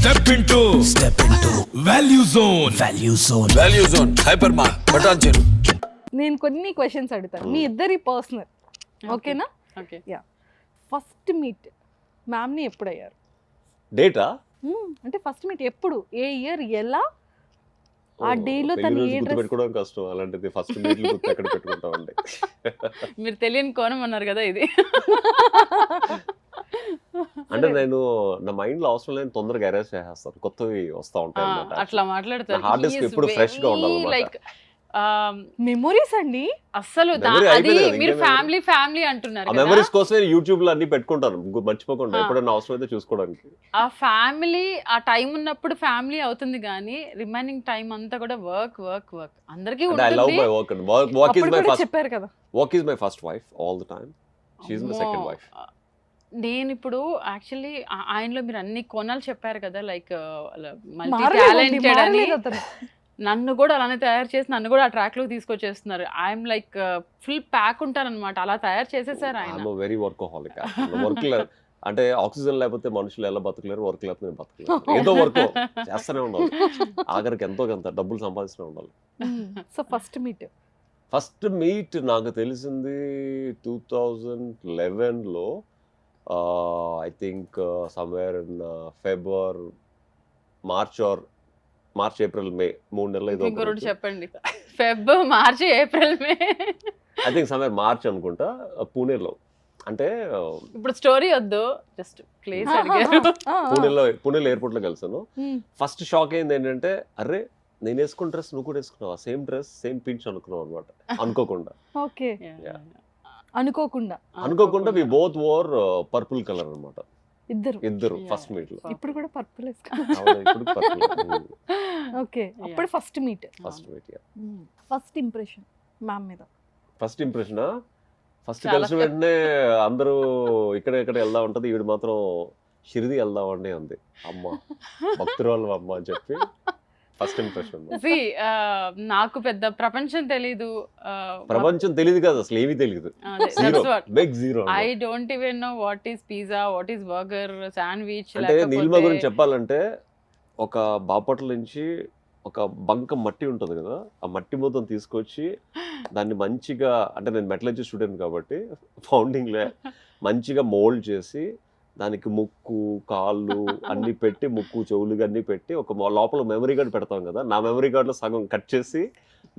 Step into value zone hypermart Patancheru. నేను కొన్ని questions అడుగుతాను మీ ఇద్దరి పర్సనల్, ఓకేనా? Okay. Yeah, first meet ma'am ని ఎప్పుడు అయ్యారు? డేటా అంటే ఫస్ట్ మీట్ ఎప్పుడు, ఏ ఇయర్, ఎలా, ఆ డేలో తను ఏ డ్రెస్? పెట్టుకోవడం కష్టం, అలాంటిది ఫస్ట్ మీట్లు గుర్తు ఎక్కడ పెట్టుకుంటామండి. మీరు తెలియని కోణం అన్నారు కదా ఇది. అంటే నేను నా మైండ్ లో అవసరం లేని తొందరగా అరేంజ్ చేసేస్తాను, కొత్తవి వస్తా ఉంటాయి అన్నమాట. అట్లా మాట్లాడతారు. హార్డ్ డిస్క్ ఎప్పుడు ఫ్రెష్ గా ఉండాలి. లైక్ మెమొరీస్ అండి అస్సలు Memory అది అయిపోయింది, మీరు ఇంకేం ఫ్యామిలీ అంటున్నారు ఆ కదా. మెమరీస్ కోసమే యూట్యూబ్ లో అన్ని పెట్టుకుంటాను, మర్చిపోకుండా ఎప్పుడైనా అవసరం అయితే చూసుకోవడానికి. ఆ ఫ్యామిలీ ఆ టైం ఉన్నప్పుడు ఫ్యామిలీ అవుతుంది కానీ రిమైనింగ్ టైం అంతా కూడా వర్క్ వర్క్ వర్క్ అందరికీ అంటే ఐ లవ్ ఉంటుంది. My work and work is అప్పుడు మై కూడా ఫస్ట్ చెప్పారు కదా. Work is my first wife all the time, she is my second wife. నేను ఇప్పుడు యాక్చువల్లీ ఆయనలో మీరు అన్ని కోణాలు చెప్పారు కదా, లైక్ మల్టీ మారలేదండి, టాలెంటెడ్ అని. మారలేదు అతను. నన్ను కూడా అలానే తయారు చేసి నన్ను కూడా ఆ ట్రాక్ లోకి తీసుకొచ్చేస్తున్నారు. ఐఎమ్ లైక్ ఫుల్ ప్యాక్ ఉంటానన్నమాట, అలా తయారు చేసేసారు ఆయన. I'm very workaholic. వర్క్ అంటే ఆక్సిజన్ లేకపోతే మనుషులు ఎలా బతకలేరు, వర్క్ లేకపోతే నేను బతకలేరు. ఏదో వర్క్ చేస్తూనే ఉండాలి, ఆఖరికి ఎంతో కొంత డబ్బులు సంపాదిస్తూనే ఉండాలి. సో ఫస్ట్ మీట్ నాకు తెలిసింది 2011లో, I think somewhere in February, March April May 3 నెలలు ఏదో. ఇంకో రెండు చెప్పండి. Feb, March, April, May. I think somewhere March అనుకుంటా, పూణేలో. అంటే ఇప్పుడు స్టోరీ వద్దు, జస్ట్ ప్లేస్ అడిగారు. పూణేలో ఎయిర్పోర్ట్ లో కలిసాను. ఫస్ట్ షాక్ అయింది ఏంటంటే, అరే నేను వేసుకున్న డ్రెస్ నువ్వు కూడా వేసుకున్నావా, సేమ్ డ్రెస్ సేమ్ పించ్ అనుకున్నావు అనమాట. అనుకోకుండా ఓకే, అనుకోకుండా we both wore purple colour అనమాట, ఇద్దరు ఫస్ట్ మీట్ లో. ఇప్పుడు కూడా పర్పుల్ ఇప్పుడు పర్పుల్. ఓకే, అప్పుడు first meet. First impression ma'am మీద. ఫస్ట్ ఇంప్రెషన్ ఫస్ట్ కలిసిన వెంటనే అందరూ ఇక్కడ వెళ్దా ఉంటది, ఈవిడ మాత్రం షిరిడి వెళ్దామండి అంది. అమ్మ భక్తురాలు అమ్మ అని చెప్పి ఫస్ట్ ఇంప్రెషన్. నాకు పెద్ద ప్రపంచం తెలీదు, ప్రపంచం తెలియదు కదా, అసలు ఏమీ తెలియదు. Zero. I don't even know what is pizza, what is burger, sandwich. అంటే నీలిమ గురించి చెప్పాలంటే, ఒక బాపట్ల నుంచి ఒక బంక మట్టి ఉంటుంది కదా, ఆ మట్టి మొత్తం తీసుకొచ్చి దాన్ని మంచిగా, అంటే నేను మెటలర్జీ స్టూడెంట్ కాబట్టి ఫౌండింగ్ లే మంచిగా మోల్డ్ చేసి దానికి ముక్కు కాళ్ళు అన్ని పెట్టి, ముక్కు చెవులు అన్ని పెట్టి, ఒక లోపల మెమరీ కార్డ్ పెడతాం కదా, నా మెమరీ కార్డ్ లో సగం కట్ చేసి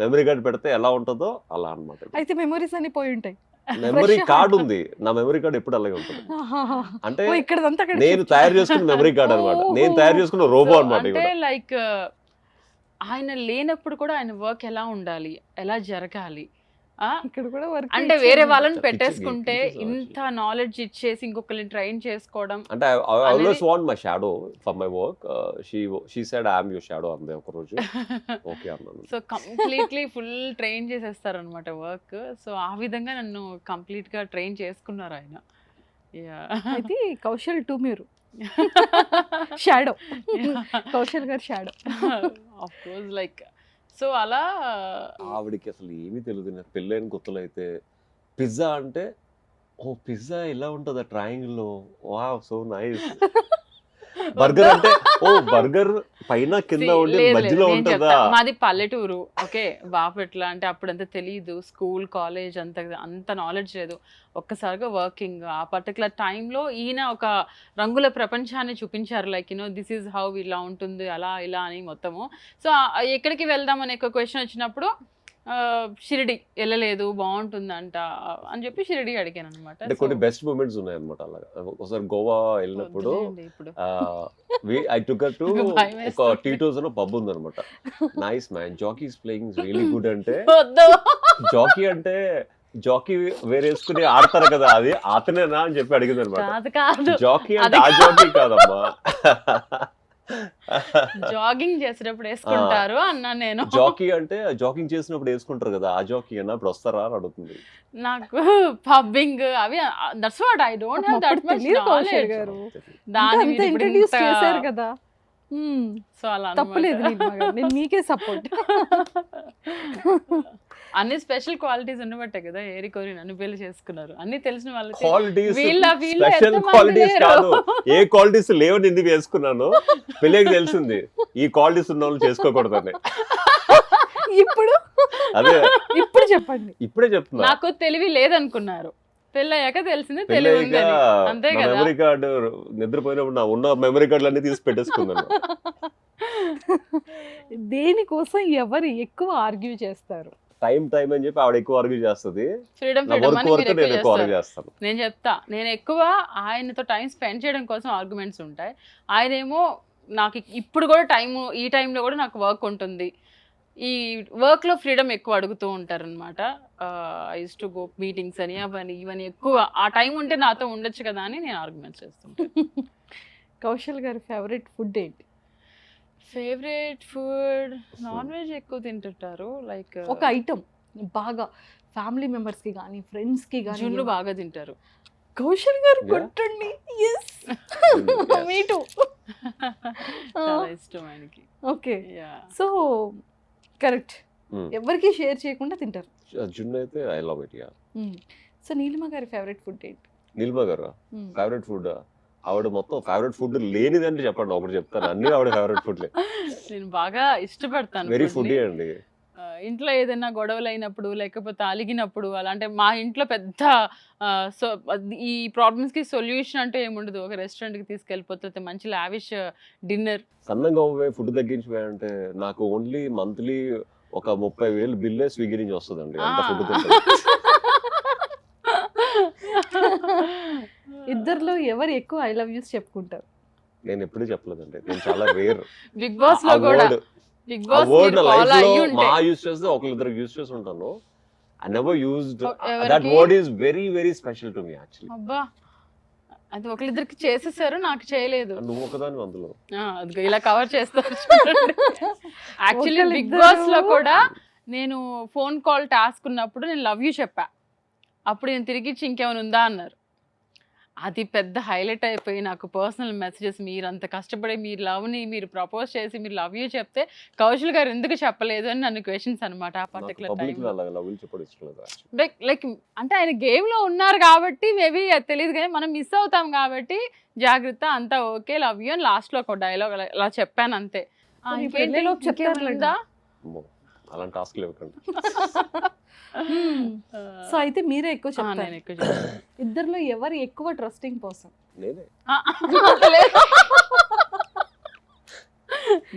మెమరీ కార్డ్ పెడితే ఎలా ఉంటుందో అలా అన్నమాట. అయితే మెమరీస్ అన్ని పోయి ఉంటాయి. మెమరీ కార్డ్ ఉంది, నా మెమరీ కార్డ్ ఎప్పుడు అలాగే ఉంటుంది. అంటే నేను తయారు చేసుకున్న మెమరీ కార్డ్ అనమాట, నేను తయారు చేసుకున్న రోబో అనమాట. అంటే లైక్ ఆయన లేనప్పుడు కూడా ఆయన వర్క్ ఎలా ఉండాలి, ఎలా జరగాలి, ఇక్కడ కూడా అంటే వేరే వాళ్ళని పెట్టేసుకుంటే ఇంత నాలెడ్జ్ ఇచ్చేసి ఇంకొకరిని ట్రైన్ చేసుకోవడం. అంటే I always want my shadow for my work. She said I am your shadow అందే ఒక రోజు. ఓకే అన్నాను. సో కంప్లీట్లీ ఫుల్ ట్రైన్ చేసేస్తారు అనమాట వర్క్. సో ఆ విధంగా నన్ను కంప్లీట్ గా ట్రైన్ చేసుకున్నారు ఆయన. అయితే కౌశల్ టు మీరు షాడో, కౌశల్ గారు shadow. Of course like so అలా. ఆవిడకి అసలు ఏమీ తెలియదు. నాకు పెళ్ళైన కొత్తలో అయితే పిజ్జా అంటే, ఓ పిజ్జా ఎలా ఉంటుందా ట్రయాంగిల్ లో, వావ్ సో నైస్. బర్గర్ అంటే, ఓ బర్గర్ పైన కింద ఉండి మధ్యలో ఉంటుందా. మాది పల్లెటూరు, ఓకే, బాపట్ల. అంటే అప్పుడంతా తెలియదు, స్కూల్ కాలేజ్ అంత నాలెడ్జ్ లేదు. ఒక్కసారిగా వర్కింగ్ ఆ పర్టికులర్ టైంలో ఈయన ఒక రంగుల ప్రపంచాన్ని చూపించారు. లైక్ దిస్ ఈజ్ హౌ ఇలా ఉంటుంది, అలా ఇలా అని మొత్తము. సో ఎక్కడికి వెళ్దామని ఒక క్వశ్చన్ వచ్చినప్పుడు షిరిడి వెళ్ళలేదు, బాగుంటుందంట అని చెప్పి షిరిడి అడిగాను అనమాట. అంటే కొన్ని బెస్ట్ మూమెంట్స్ ఉన్నాయి అనమాట. అలాగా ఒకసారి గోవా వెళ్ళినప్పుడు ఐ టుక్ టు ఒక టీటోస్ అని పబ్ ఉంది అనమాట. Nice man, Jackie is playing really good అంటే, జాకీ వేరేసుకుని ఆడతారు కదా, అది అతనేనా అని చెప్పి అడిగింది అనమాట. జాకీ అంటే ఆ జాకీ కాదమ్మా, జాగింగ్ చేసేటప్పుడు వేసుకుంటారు అన్నా నేను. జాకీ అంటే జాగింగ్ చేసినప్పుడు వేసుకుంటారు కదా, ఆ జాకీ అన్న ఇప్పుడు వస్తారా అని అడుగుతుంది. నాకు పబ్బింగ్ అవి that's what I don't have that much knowledge. దాని ఇంట్రడ్యూస్ చేశారు కదా సో అలా తప్పలేదు నీలిమ గారు, నేను మీకే సపోర్ట్. అన్ని స్పెషల్ క్వాలిటీస్ ఉండబట్టే కదా ఏరి కోరి నన్ను పెళ్లి చేసుకున్నారు. అన్ని తెలిసిన వాళ్ళకి క్వాలిటీస్ వీళ్ళ స్పెషల్ ఎంతమంది క్వాలిటీస్ లేరు? కాదు, ఏ క్వాలిటీస్ లేవని ఎందుకు వేసుకున్నాను పెళ్ళికి తెలిసింది ఈ క్వాలిటీస్ ఉన్న వాళ్ళు చేసుకోకూడదని. ఇప్పుడు అదే ఇప్పుడు చెప్పండి. ఇప్పుడే చెప్తున్నా, నాకు తెలివి లేదనుకున్నారు, పెళ్ళయ్యాక తెలిసింది తెలివి పెళ్ళయ్యాక ఉందని. అంతే నా కదా. మెమరీ కార్డు నిద్రపోయినప్పుడు నా ఉన్న మెమరీ కార్డులు అన్ని తీసి పెట్టేసుకున్నాను. దేనికోసం ఎవరు ఎక్కువ ఆర్గ్యూ చేస్తారు? టైం అని చెప్పి ఆవిడ ఎక్కువ ఆర్గ్యూ చేస్తుంది, ఫ్రీడమ్ నా ఫ్రీడమ్ వర్క్ అని వర్క్ మీరు నేను ఎక్కువ ఎక్కువ ఆర్గ్యూ చేస్తారు. చేస్తాను. నేను చెప్తా, నేను ఎక్కువ ఆయనతో టైం స్పెండ్ చేయడం కోసం ఆర్గ్యుమెంట్స్ ఉంటాయి. ఆయన ఏమో నాకు ఇప్పుడు కూడా ఈ టైంలో కూడా నాకు వర్క్ ఉంటుంది, ఈ వర్క్లో ఫ్రీడమ్ ఎక్కువ అడుగుతూ ఉంటారు అనమాట. I use to go meetings అని అవన్నీ ఇవన్నీ ఎక్కువ, ఆ టైం ఉంటే నాతో ఉండొచ్చు కదా అని నేను ఆర్గ్యుమెంట్స్ చేస్తుంటాను. కౌశల్ గారి ఫేవరెట్ ఫుడ్ ఏంటి? ఫేవరెట్ ఫుడ్ నాన్ వెజ్ ఎక్కువ తింటుంటారు. లైక్ ఒక ఐటమ్ బాగా ఫ్యామిలీ మెంబర్స్ కి కానీ ఫ్రెండ్స్ కి కానీ జున్ను బాగా తింటారు. కౌశల్ గారు Yeah. కొట్టండి. Yes Yes. Me too. చాలా ఇష్టం ఆయనకి. Okay, Yeah. So correct, Mm. ఎవరికి షేర్ చేయకుండా తింటారు. జున్ను అయితే I love it. Yeah. So Neelima గారి ఫేవరెట్ ఫుడ్ ఏంటి? నీలిమ గారు ఫేవరెట్ ఫుడ్, ఆవిడ మొత్తం ఫేవరెట్ ఫుడ్ లేనిదంటే చెప్పండి, ఒకటి చెప్తాను, అన్ని ఆవిడ ఫేవరెట్ ఫుడ్. నేను బాగా ఇష్టపడతాను వెరీ food ని. ఫుడీ అండి. ఇంట్లో ఏదైనా గొడవలు అయినప్పుడు లేకపోతే అలిగినప్పుడు అలా, అంటే మా ఇంట్లో పెద్ద సో ఈ ప్రాబ్లమ్స్ కి సొల్యూషన్ అంటే ఏముండదు, ఒక రెస్టారెంట్ కి తీసుకెళ్ళిపోతే మంచి లావిష్ డిన్నర్. సన్నంగా ఫుడ్ తగ్గించిపోయాయంటే నాకు ఓన్లీ మంత్లీ ఒక 30,000 బిల్లే స్విగ్గీ నుంచి వస్తుందండి అంత ఫుడ్ తింటే. ఇద్దర్లో ఎవరు ఎక్కువ ఐ లవ్ యూస్ చెప్పుకుంటారు? నేను ఎప్పుడు చెప్పలేదండి, నేను చాలా రేర్. బిగ్ బాస్ లో కూడా బిగ్ బాస్ ఫాలో అయ్యి ఉంటే మా యూస్ చేస్తే ఒకరిద్దరికి యూస్ చేసి ఉంటాను. ఐ నెవర్ యూజ్డ్ ఎవరికి? That word is very very special to me actually. అబ్బా అది ఒకరిద్దరికి చేసేసారు, నాకు చేయలేదు. నువ్వు ఒకదాని అందులో. అదిగో ఇలా కవర్ చేస్తారు చూడండి. యాక్చువల్లీ బిగ్ బాస్ లో కూడా నేను ఫోన్ కాల్ టాస్క్ ఉన్నప్పుడు నేను లవ్ యూ చెప్పా, అప్పుడు నేను తిరిగి ఇచ్చి ఇంకేమైనా ఉందా అన్నారు. అది పెద్ద హైలైట్ అయిపోయి నాకు పర్సనల్ మెసేజెస్, మీరు అంత కష్టపడి మీరు లవ్ని మీరు ప్రపోజ్ చేసి మీరు లవ్ యూ చెప్తే కౌశల్ గారు ఎందుకు చెప్పలేదు అని నన్ను క్వశ్చన్స్ అనమాట ఆ పర్టికులర్ పబ్లిక్ టైం. అలా లవ్ చెప్పడం ఇష్టం లేదు. లైక్ అంటే ఆయన గేమ్ లో ఉన్నారు కాబట్టి మేబీ అది తెలియదు, కానీ మనం మిస్ అవుతాం కాబట్టి జాగ్రత్త, అంతా ఓకే లవ్ యూ అని లాస్ట్ లో ఒక డైలాగ్ అలా చెప్పాను అంతే. మరి పెళ్ళిలోపు చెప్తారులేండి. అమ్మో, అలాంటి టాస్క్ లేవకండి. సో అయితే మీరే ఎక్కువ నేను చెప్తారు. ఎక్కువ చెప్తాను. ఇద్దర్లో ఎవరు ఎక్కువ ట్రస్టింగ్ పర్సన్? నేనే.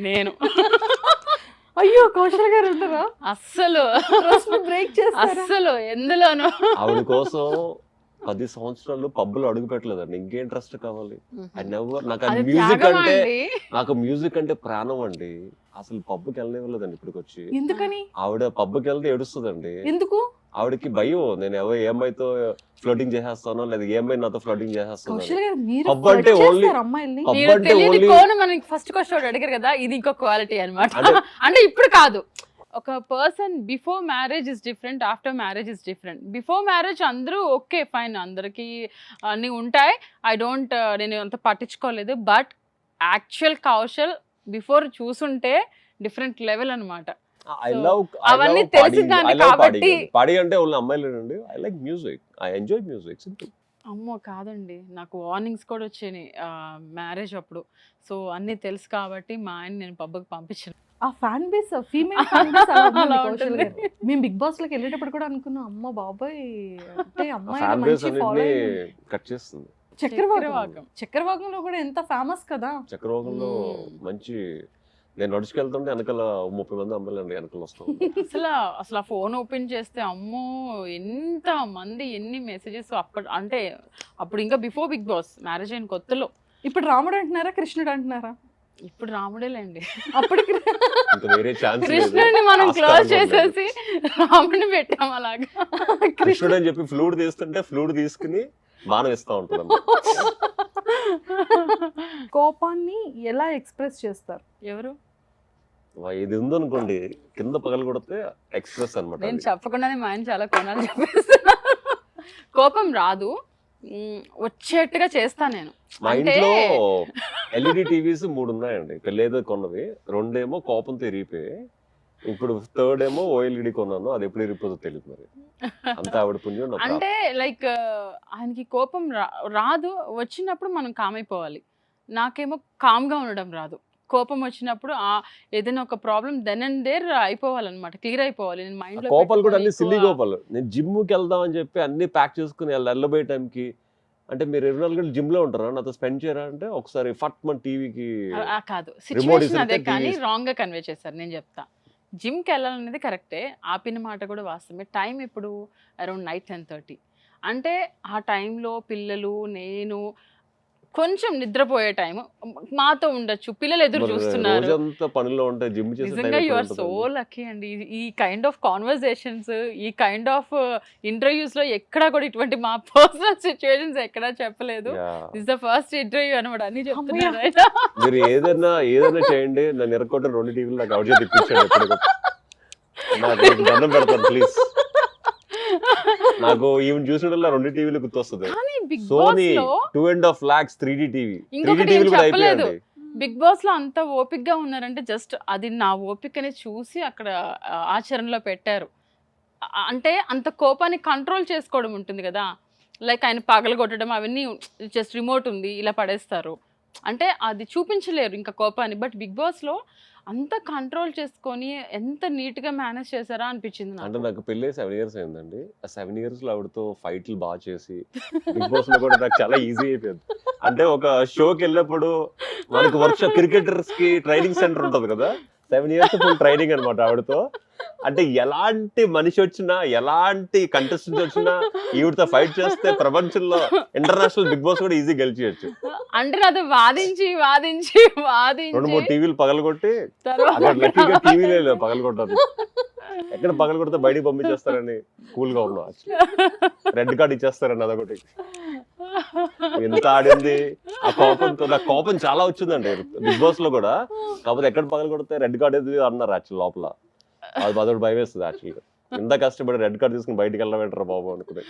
నేను అయ్యో, కౌశల్ గారు ఉంటారా? అస్సలు బ్రేక్ చేస్తారా? అస్సలు ఎందులోనూ ఆవిడ కోసం 10 సంవత్సరాలు పబ్బులు అడుగు పెట్టలేదండి, ఇంకేం ట్రస్ట్ కావాలి. ఐ నెవర్, నాకు అది మ్యూజిక్ త్యాగమా అంటే అండి? నాకు మ్యూజిక్ అంటే ప్రాణం అండి. అసలు పబ్కి వెళ్ళలేదండి ఇప్పటికొచ్చి. ఎందుకని? ఆవిడ పబ్కి వెళ్తే ఏడుస్తుందండి. ఎందుకు? ఆవిడకి భయం, నేను ఏ అమ్మాయితో ఫ్లోటింగ్ చేసేస్తానో లేదా ఏ అమ్మాయి నాతో ఫ్లోటింగ్ చేసేస్తాను. కౌశల్ గారు మీరు పబ్బు అంటే flirt only- చేస్తారా అమ్మాయిల్ని? పబ్బు మీరు అంటే తెలియని ఓన్లీ కోణం మనకి ఫస్ట్ క్వశ్చన్ అడిగారు కదా, ఇది ఇంకో క్వాలిటీ అన్నమాట. అంటే ఇప్పుడు కాదు, ఒక person before marriage is different, after marriage is different. Before marriage అందరూ ఓకే ఫైన్, అందరికీ అన్నీ ఉంటాయి, నేను అంత పట్టించుకోలేదు. బట్ యాక్చువల్ కౌశల్ బిఫోర్ చూసుంటే డిఫరెంట్ లెవెల్ అనమాట. ఐ లవ్ అవన్నీ తెలిసిందాన్ని కాబట్టి. పాడి అంటే ఓన్లీ అమ్మాయిలేనండి. I like music, I enjoy music, simple. అమ్మో కాదండి, నాకు వార్నింగ్స్ కూడా వచ్చాయి మ్యారేజ్ అప్పుడు. సో అన్నీ తెలుసు కాబట్టి మా ఆయన నేను పబ్కి పంపించాను. ఆ fan base, female fan base అలా ఉంది అలా కౌశల్ ఉంటుంది. గారు. మేము బిగ్ బాస్ లోకి వెళ్ళేటప్పుడు కూడా అనుకున్నాం, అమ్మ బాబాయ్ అంటే అమ్మాయి ఫ్యాన్ బేస్ మంచి అన్నింటినీ ఫాలోయింగ్. కట్ చేస్తుంది. చక్రవాకం, చక్రవాకంలో కూడా ఎంత ఫేమస్ కదా. చక్రవాకంలో మంచి, నేను నడుచుకెళ్తుంటే వెనకాల 30 మంది అమ్మాయిలు అండి వెనకాల వస్తాం. అసలు ఆ ఫోన్ ఓపెన్ చేస్తే అమ్మో ఎంత మంది, ఎన్ని మెసేజెస్. అప్పుడు ఇంకా బిఫోర్ బిగ్ బాస్, మ్యారేజ్ అయిన కొత్తలో. ఇప్పుడు రాముడు అంటున్నారా, కృష్ణుడు అంటున్నారా? ఇప్పుడు రాముడేలేండి. అప్పటికి ఇంకా వేరే ఛాన్స్ లేదు. కృష్ణుడిని మనం ఆస్కారం క్లోజ్ కూడా లేదు. చేసేసి రాముడిని పెట్టాం అలాగా. కృష్ణుడు అని చెప్పి ఫ్లూట్ తీస్తుంటే ఫ్లూట్ తీసుకుని బాణం ఇస్తా ఉంటుంది. కోపాన్ని ఎలా ఎక్స్ప్రెస్ చేస్తారు? ఎవరు? ఇది ఉందనుకోండి కింద పగలు కొడితే ఎక్స్ప్రెస్ అనమాట. నేను చెప్పకుండానే మా ఆయన చాలా కోణాలు చెప్పేస్తున్నా. కోపం రాదు, వచ్చేట్టుగా చేస్తా నేను. మా అంటే ఇంట్లో ఎల్ఈడి టీవీస్ 3 ఉన్నాయండి. పెళ్ళేదో కొన్నవి, 2 ఏమో కోపంతో ఇరిగిపోయాయి. ఇప్పుడు 3rd ఏమో ఓఎల్ఈడి కొన్నాను, అది ఎప్పుడు ఇరిగిపోతుందో తెలియదు మరి. అంతా ఆవిడ పుణ్యం నా అంటే లైక్ ఆయనకి కోపం రాదు, వచ్చినప్పుడు మనం కామ్ అయిపోవాలి. నాకేమో కామ్గా ఉండడం రాదు. కోపం వచ్చినప్పుడు ఏదైనా ఒక ప్రాబ్లం దెన్ అండ్ దేర్ అయిపోవాలన్నమాట, క్లియర్ అయిపోవాలి. నేను మైండ్ లో కోపాలు కూడా అన్ని సిల్లీ కోపాలు. నేను జిమ్కి వెళ్దాం అని చెప్పి అన్ని ప్యాక్ చేసుకుని వెళ్ళబోయే టైంకి, అంటే మీరు 24 గంటలు జిమ్ లో ఉంటారా, నాతో స్పెండ్ చేయరా అంటే ఒకసారి ఫట్ మన టీవీకి కాదు, సిచ్యువేషన్ అదే కానీ రాంగ్ గా కన్వే చేశారు. నేను చెప్తా, జిమ్కి వెళ్ళాలనేది కరెక్టే, ఆపిన మాట కూడా వాస్తవమే. టైం ఇప్పుడు అరౌండ్ నైట్ 10:30. అంటే ఆ టైంలో పిల్లలు, నేను కొంచెం నిద్రపోయే టైం మాతో ఉండొచ్చు, పిల్లలు ఎదురు చూస్తున్నారు. రోజంతా పనిలో ఉంటే జిమ్ చేసే నిజంగా యు ఆర్ సో లక్కీ అండి. ఈ కైండ్ ఆఫ్ కాన్వర్సేషన్స్, ఈ కైండ్ ఆఫ్ ఇంటర్వ్యూస్ లో ఎక్కడా కూడా ఇటువంటి మా పర్సనల్ సిచ్యువేషన్స్ ఎక్కడా చెప్పలేదు. దిస్ ద ఫస్ట్ ఇంటర్వ్యూ అనమాట, అన్ని చెప్తున్నారు ఆయన. మీరు ఏదైనా చేయండి, నన్ను ఎరకొట్టిన 2 టీవీలు నాకు అవుట్ చేసి ఇప్పించండి. ఎప్పుడు నాకు దండం పెడతాను ప్లీజ్. నాకు ఈవెన్ చూసినట్లా 2 టీవీలు గుర్తొస్తుంది. Sony 2.5 lakhs 3D TV. 3D టీవీలు కూడా అయిపోయాయండి. బిగ్ బాస్ లో అంత ఓపిక్ గా ఉన్నారంటే జస్ట్ అది నా ఓపికని చూసి అక్కడ ఆచరణలో పెట్టారు. అంటే అంత కోపాన్ని కంట్రోల్ చేసుకోవడం ఉంటుంది కదా, లైక్ ఆయన పగలగొట్టడం అవన్నీ జస్ట్ రిమోట్ ఉంది ఇలా పడేస్తారు, అంటే అది చూపించలేరు ఇంకా కోపాన్ని. బట్ బిగ్ బాస్ లో అంత కంట్రోల్ చేసుకొని ఎంత నీట్ గా మేనేజ్ చేశారా అనిపించింది అంటే నాకు పెళ్ళి 7 years అయిందండి. ఆ 7 years లో ఆవిడతో ఫైట్లు బాగా చేసి బిగ్ బాస్ లో కూడా నాకు చాలా ఈజీ అయిపోయింది. అంటే ఒక షోకి వెళ్ళినప్పుడు మనకి వర్క్షాప్, క్రికెటర్స్ కి ట్రైనింగ్ సెంటర్ ఉంటుంది కదా, 7 years ఫుల్ ట్రైనింగ్ అనమాట ఆవిడతో. అంటే ఎలాంటి మనిషి వచ్చినా, ఎలాంటి కంటెస్టెంట్ వచ్చినా ఈవిడతో ఫైట్ చేస్తే ప్రపంచంలో ఇంటర్నేషనల్ బిగ్ బాస్ కూడా ఈజీ గెలిచేయచ్చు. అంటే అది వాదించి వాదించి వాదించి 2-3 టీవీలు పగలగొట్టి అక్కడ లక్కీగా టీవీలే పగలగొట్టారు. ఎక్కడ పగలగొడితే బయటికి పంపించేస్తారని కూల్ గా ఉన్నాం. రెడ్ కార్డ్ ఇచ్చేస్తారని అదొకటి. ఎంత ఆడింది ఆ కోపంతో. నాకు కోపం చాలా వచ్చిందండి బిగ్ బాస్ లో కూడా. కాకపోతే ఎక్కడ పగలగొడితే రెడ్ కార్డ్ ఏది అన్నారు యాక్చువల్ లోపల. అది అదొకటి భయం వేస్తుంది యాక్చువల్గా. ఎంత కష్టపడి రెడ్ కార్డ్ తీసుకుని బయటికి వెళ్ళమంటారా బాబు అనుకునే.